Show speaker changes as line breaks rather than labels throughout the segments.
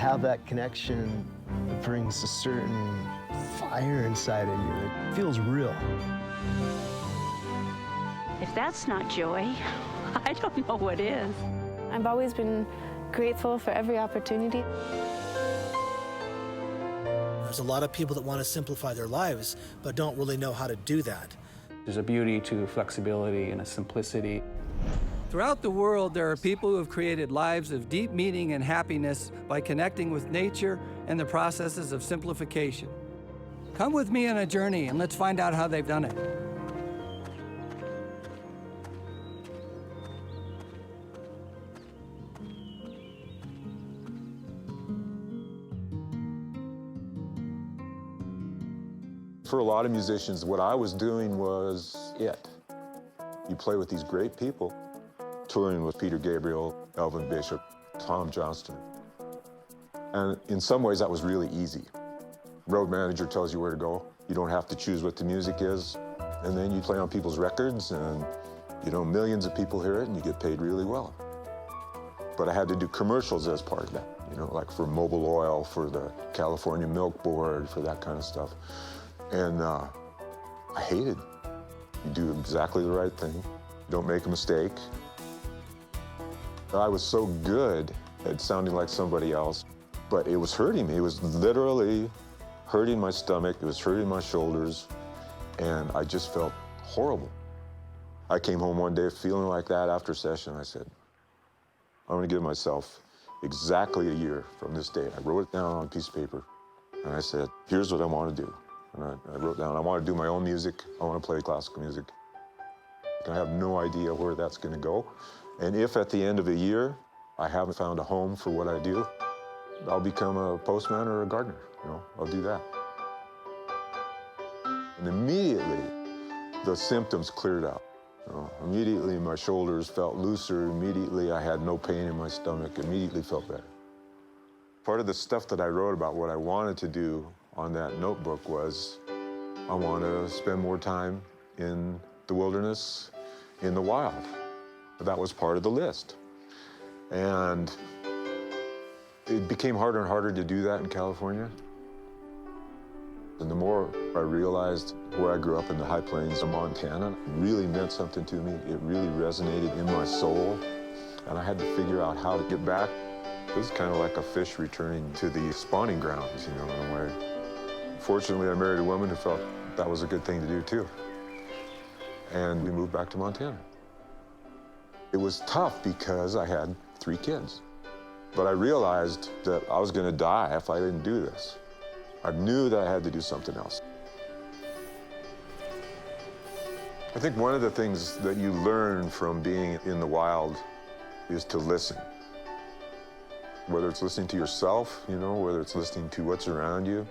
have that connection brings a certain fire inside of you. It feels real.
If that's not joy, I don't know what is.
I've always been grateful for every opportunity.
There's a lot of people that want to simplify their lives, but don't really know how to do that.
There's a beauty to flexibility and a simplicity.
Throughout the world, there are people who have created lives of deep meaning and happiness by connecting with nature and the processes of simplification. Come with me on a journey and let's find out how they've done it.
For a lot of musicians, what I was doing was it. You play with these great people, touring with Peter Gabriel, Elvin Bishop, Tom Johnston. And in some ways, that was really easy. Road manager tells you where to go. You don't have to choose what the music is. And then you play on people's records, and millions of people hear it, and you get paid really well. But I had to do commercials as part of that, like for Mobil Oil, for the California Milk Board, for that kind of stuff. And I hated it. You do exactly the right thing. You don't make a mistake. I was so good at sounding like somebody else, but it was hurting me. It was literally hurting my stomach. It was hurting my shoulders, and I just felt horrible. I came home one day feeling like that after session. I said, I'm gonna give myself exactly a year from this date. I wrote it down on a piece of paper, and I said, here's what I want to do. And I wrote down, I want to do my own music. I want to play classical music. I have no idea where that's going to go. And if at the end of a year, I haven't found a home for what I do, I'll become a postman or a gardener. I'll do that. And immediately, the symptoms cleared out. Immediately, my shoulders felt looser. Immediately, I had no pain in my stomach. Immediately felt better. Part of the stuff that I wrote about what I wanted to do on that notebook was, I want to spend more time in the wilderness, in the wild. That was part of the list. And it became harder and harder to do that in California. And the more I realized where I grew up in the high plains of Montana really meant something to me. It really resonated in my soul. And I had to figure out how to get back. It was kind of like a fish returning to the spawning grounds, in a way. Fortunately, I married a woman who felt that was a good thing to do, too. And we moved back to Montana. It was tough because I had 3 kids. But I realized that I was going to die if I didn't do this. I knew that I had to do something else. I think one of the things that you learn from being in the wild is to listen. Whether it's listening to yourself, whether it's listening to what's around you.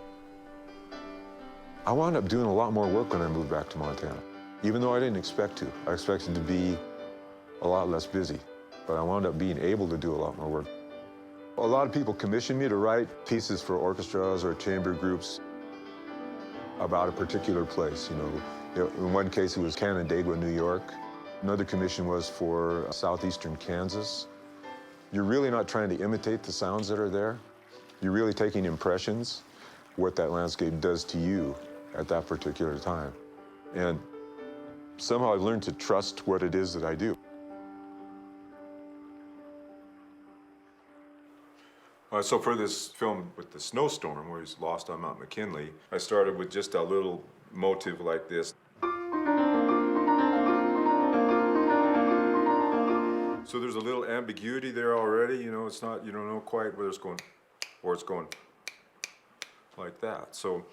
I wound up doing a lot more work when I moved back to Montana, even though I didn't expect to. I expected to be a lot less busy, but I wound up being able to do a lot more work. A lot of people commissioned me to write pieces for orchestras or chamber groups about a particular place, In one case, it was Canandaigua, New York. Another commission was for southeastern Kansas. You're really not trying to imitate the sounds that are there. You're really taking impressions, what that landscape does to you at that particular time. And somehow I've learned to trust what it is that I do. So for this film with the snowstorm, where he's lost on Mount McKinley, I started with just a little motive like this. So there's a little ambiguity there already, it's not, you don't know quite whether it's going, or it's going like that. So.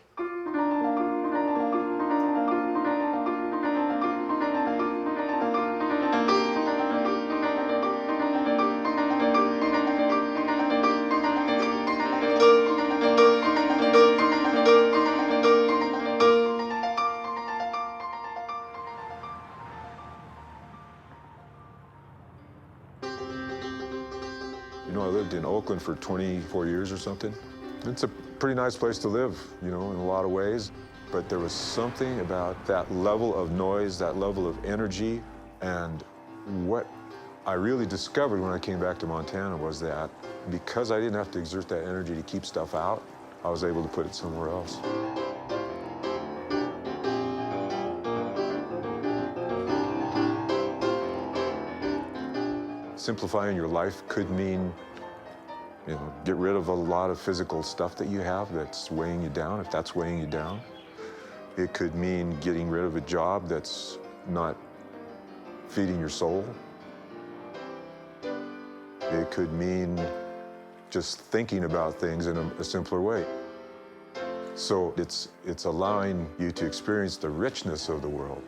I lived in Oakland for 24 years or something. It's a pretty nice place to live, in a lot of ways. But there was something about that level of noise, that level of energy, and what I really discovered when I came back to Montana was that because I didn't have to exert that energy to keep stuff out, I was able to put it somewhere else. Simplifying your life could mean, get rid of a lot of physical stuff that you have that's weighing you down, if that's weighing you down. It could mean getting rid of a job that's not feeding your soul. It could mean just thinking about things in a simpler way. So it's allowing you to experience the richness of the world.